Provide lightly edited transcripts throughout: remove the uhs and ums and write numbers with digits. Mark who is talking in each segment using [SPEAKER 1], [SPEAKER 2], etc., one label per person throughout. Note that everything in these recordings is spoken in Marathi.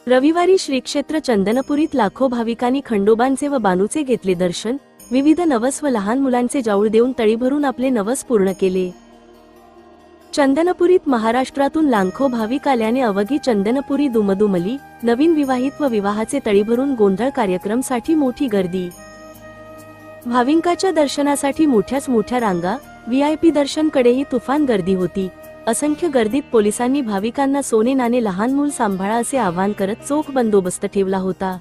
[SPEAKER 1] रविवारी श्री क्षेत्र चंदनपुरीत लाखो भाविकांनी खंडोबांचे व बानूचे घेतले दर्शन। विविध नवस व लहान मुलांचे जाऊळ देऊन तळी भरून आपले नवस पूर्ण केले। चंदनपुरीत महाराष्ट्रातून लाखो भाविक आल्याने अवघी चंदनपुरी दुमदुमली। नवीन विवाहित व विवाहाचे तळी भरून गोंधळ कार्यक्रमसाठी मोठी गर्दी। भाविकांच्या दर्शनासाठी मोठ्याच मोठ्या रांगा। VIP दर्शन कडेही तुफान गर्दी होती। असंख्य गर्दीत पोलिसांनी भाविकांना सोने नाणे लहान मूल सांभाळा असे आवाहन करत चोख बंदोबस्त ठेवला होता।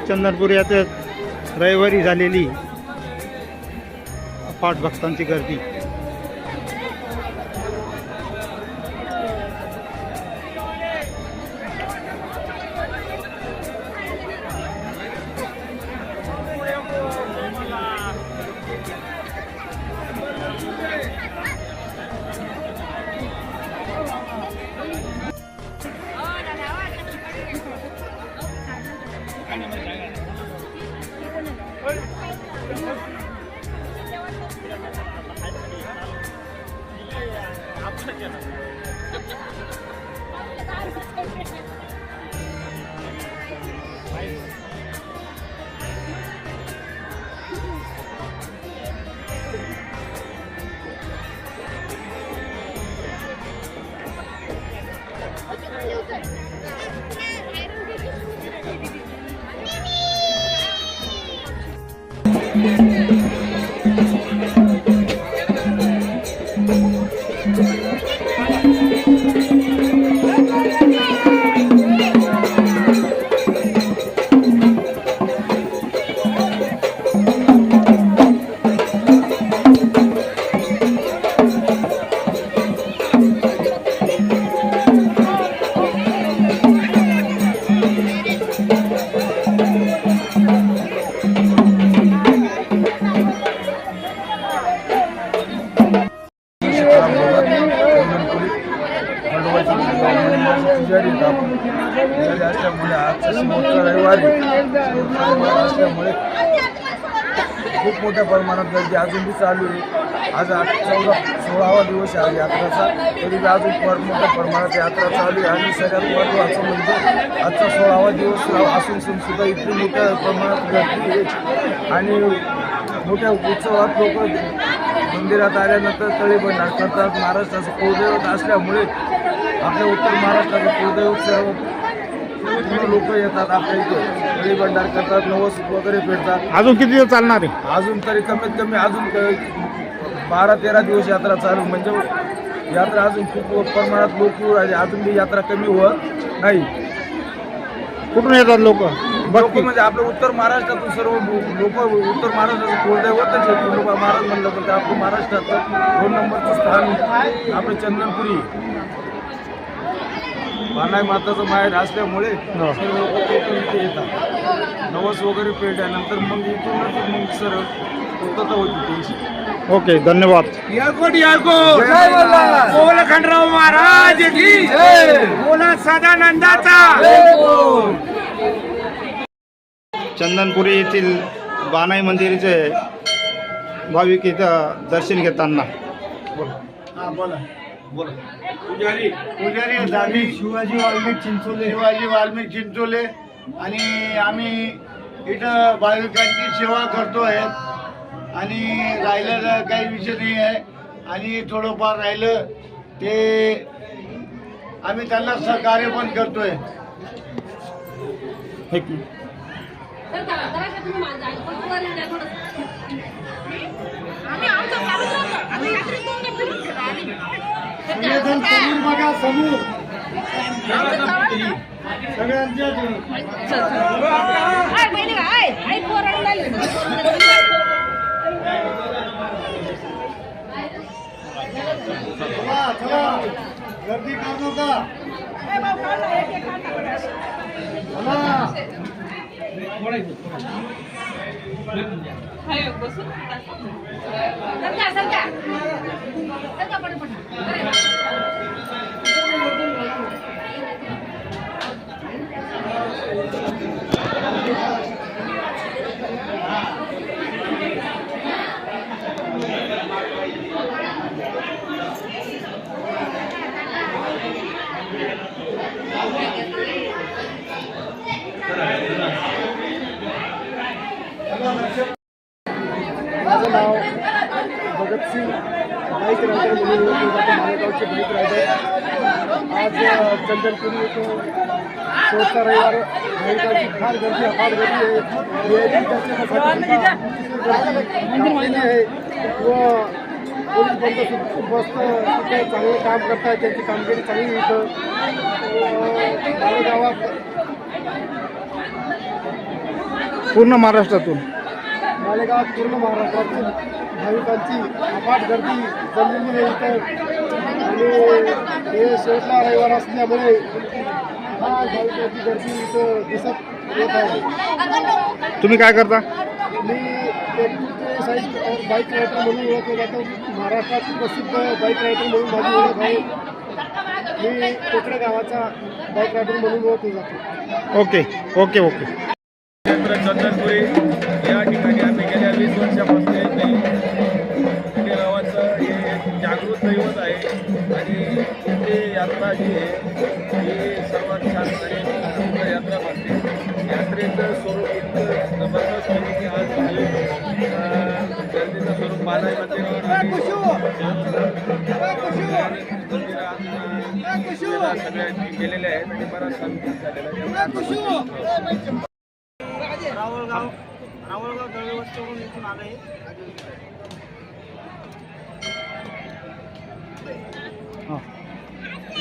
[SPEAKER 2] चंदनपूर यात्रेत रविवारी झालेली अफाट भक्तांची गर्दी।
[SPEAKER 3] खूप मोठ्या प्रमाणात गर्दी अजून बी चालू आहे। आज 16वा दिवस आहे यात्रेचा, तरी बी अजून मोठ्या प्रमाणात यात्रा चालू आहे। आणि सगळ्यात महत्त्वाचं म्हणजे आजचा 16वा दिवस असून सुद्धा इतकी मोठ्या प्रमाणात गर्दी आहे। आणि मोठ्या उत्सवात लोक मंदिरात आल्यानंतर तळी भंडार करतात। महाराष्ट्राचं कुलदैवत असल्यामुळे आपल्या उत्तर महाराष्ट्राचं कुलदैवत सर्व लोक येतात आपल्या इथे, तळी भंडार करतात, नवस वगैरे फेडतात।
[SPEAKER 2] अजून किती दिवस चालणार आहे?
[SPEAKER 3] अजून तरी कमीत कमी अजून 12-13 दिवस यात्रा चालू, म्हणजे यात्रा अजून खूप प्रमाणात लोक येऊ राहिले। अजून बी यात्रा कमी होत नाही।
[SPEAKER 2] कुठून येतात लोक?
[SPEAKER 3] म्हणजे आपलं उत्तर महाराष्ट्रातून सर्व लोक, उत्तर महाराष्ट्राचं कुलदैवतच आहे खंडोबा महाराज म्हणलं तर आपलं महाराष्ट्राचं 2 नंबरचं स्थान आपलं चंदनपुरी बानाई माताचं माहेर असल्यामुळे सर्व लोक इथे येतात। नवस वगैरे पेटल्यानंतर मग इथूनच मग सर्व पूर्तता होती त्यांची।
[SPEAKER 2] ओके, धन्यवाद।
[SPEAKER 4] बोला खंडराव महाराज की जय, बोला सदानंदाचा।
[SPEAKER 2] चंदनपुरी येथील बानाई मंदिराचे भाविक इथं दर्शन घेताना
[SPEAKER 4] पुजारी शिवाजी वाल्मिक चिंचोले आणि आम्ही इथं भाविकांची सेवा करतोय। आणि राहिलेलं काही विषय नाही आहे। आणि थोडंफार राहिलं ते आम्ही त्यांना सहकार्य पण करतोय। बघा समोर सगळ्यांच्या
[SPEAKER 3] गर्दी करू नका. माझं नाव भगतसिंग बाईक रायडर म्हणून ओळखले जाते. मालेगावचे बाईक रायडर. आज चंदनपुरी येथे शेवटचा रविवार बाईकांची फार गर्दी अफाट गर्दी आहे. आहे व पोलीस बंदोबस्त तिथे चांगलं काम करतात. त्यांची कामगिरी चांगली इथं मालेगावात
[SPEAKER 2] पूर्ण महाराष्ट्रातून
[SPEAKER 3] मालेगावात पूर्ण महाराष्ट्रातील भाविकांची अफाट गर्दी जमलेली आहे इथं. आणि हे शेवटला रविवार असल्यामुळे फार भाविकांची गर्दी इथं दिसत येत आहे.
[SPEAKER 2] तुम्ही काय करता?
[SPEAKER 3] मी तेजपूरचे साईड बाईक रायडर म्हणून ओळखलं जातो. महाराष्ट्रातील प्रसिद्ध बाईक रायडर म्हणून माझी ओळख आहे. मी कोकणे गावाचा बाईक रायडर म्हणून ओळखलं जातो.
[SPEAKER 2] Okay okay okay.
[SPEAKER 3] क्षेत्र चंदनपुरी या ठिकाणी आम्ही गेल्या 20 वर्षापासून येत नाही. पुणे गावाचं हे जागृत दैवत आहे आणि इथे यात्रा जी आहे ही सर्वात छान आणि सुंदर यात्रा भरते. यात्रेचं स्वरूप इतकं जबरदस्त आहे की आज गर्दीचं स्वरूप बालाई मंदिरावर आणि सगळ्या गेलेले आहेत आणि बराच संकेत झालेला आहे. रावळगाव दळवस्तीवरून इथून आलं आहे.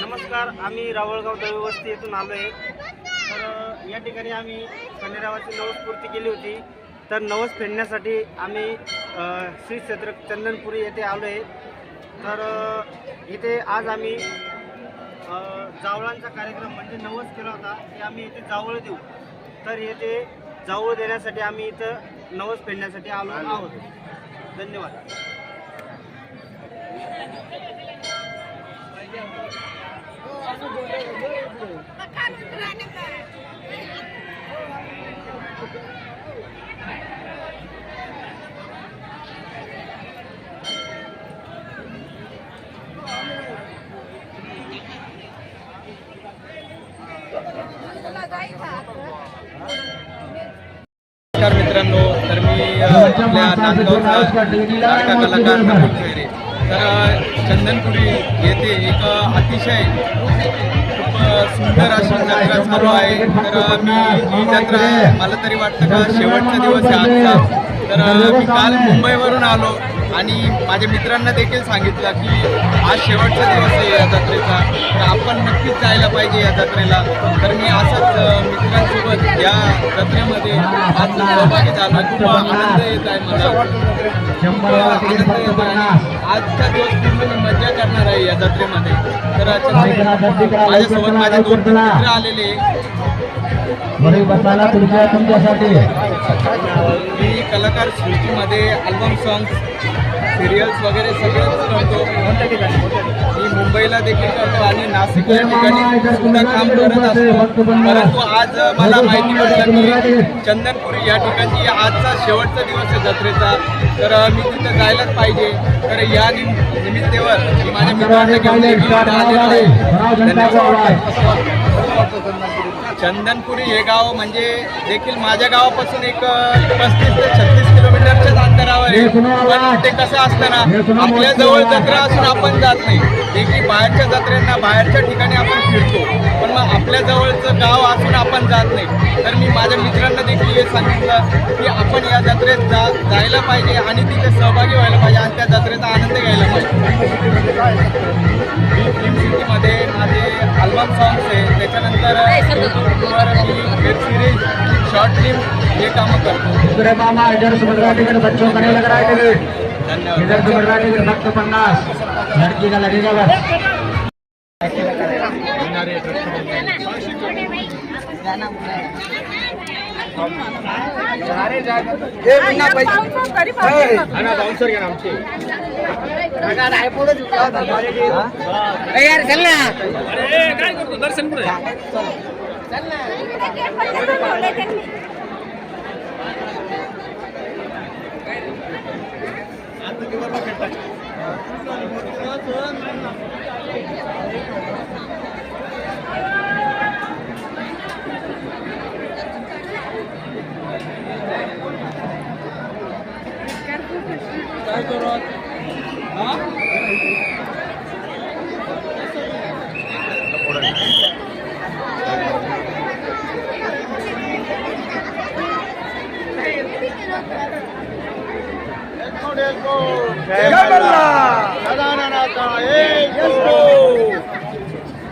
[SPEAKER 3] नमस्कार, आम्ही रावळगाव दळवस्ती येथून आलो आहे. तर या ठिकाणी आम्ही खंडेरावाची नवसपूर्ती केली होती. तर नवस फेडण्यासाठी आम्ही श्री क्षेत्र चंदनपुरी येथे आलो आहे. तर इथे आज आम्ही जावळांचा कार्यक्रम म्हणजे नवस केला होता की आम्ही इथे जावळ देऊ. तर येथे जावळ देण्यासाठी आम्ही इथं नवस फेडण्यासाठी आलो आहोत. धन्यवाद.
[SPEAKER 5] नमस्कार मित्रांनो, तर मी आपल्या नांदगावचा लाडका कलाकार नकुल खैरे. तर चंदनपुरी येथे एक अतिशय खूप सुंदर अशी जत्रा चालू आहे. तर मी ही जत्रा मला तरी वाटतं का शेवटचा दिवस आहे आजचा. तर मी काल मुंबईवरून आलो आणि माझ्या मित्रांना देखील सांगितलं की आज शेवटचा दिवस आहे या जत्रेचा, तर आपण नक्कीच जायला पाहिजे या जत्रेला. तर मी असंच मित्रांसोबत या जत्रेमध्ये आज सहभागी झालो. खूप आनंद येत आहे मला, खूप आनंद येत आहे. आजचा दिवस पूर्ण मी मजा करणार आहे या जत्रेमध्ये. तर माझ्यासोबत माझे 2 मित्र आलेले. मी कलाकार सृष्टीमध्ये अल्बम सॉंग्स, सिरियल्स वगैरे सगळंच करतो. मी मुंबईला देखील करतो आणि नाशिक या ठिकाणी सुद्धा काम करत असतो. परंतु आज मला माहिती पडलं की चंदनपुरी या ठिकाणी आजचा शेवटचा दिवस आहे जत्रेचा. तर मी तिथं जायलाच पाहिजे. तर या निमित्तावर मी माझ्या मित्रांना घेऊन आलेलो आहे. चंदनपुरी हे गाव म्हणजे देखील माझ्या गावापासून एक 35 ते 36 किलोमीटरच्याच अंतरावर आहे. पण ते कसं असतं ना, आपल्या जवळ जत्रा असून आपण जात नाही. देखील बाहेरच्या जत्रेंना बाहेरच्या ठिकाणी आपण फिरतो, पण मग आपल्या जवळचं गाव असून आपण जात नाही. तर मी माझ्या मित्रांना देखील हे सांगितलं की आपण या जत्रेत जायला पाहिजे आणि तिथे सहभागी व्हायला पाहिजे आणि त्या जत्रेचा आनंद घ्यायला पाहिजे. मी फिल्म सिटीमध्ये माझे अल्बम सॉंग्स आहे, त्याच्यानंतर मी वेब सिरीज, शॉर्ट फिल्म हे कामं करतो. धन्यवाद.
[SPEAKER 6] इधर से बढ़वा दीजिए फक्त 50 लड़की का लगेगा बस.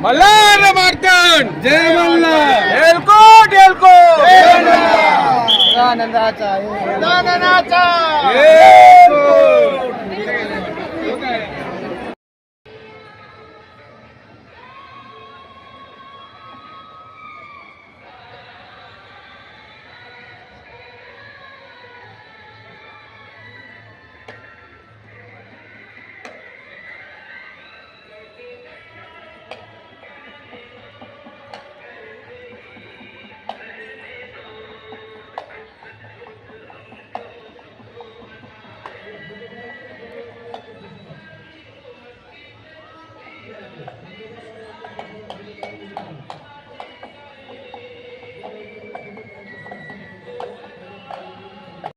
[SPEAKER 4] मल्हार मार्तंड
[SPEAKER 5] जय मल्हार.
[SPEAKER 4] एलकोट एलकोट
[SPEAKER 3] आनंदाचा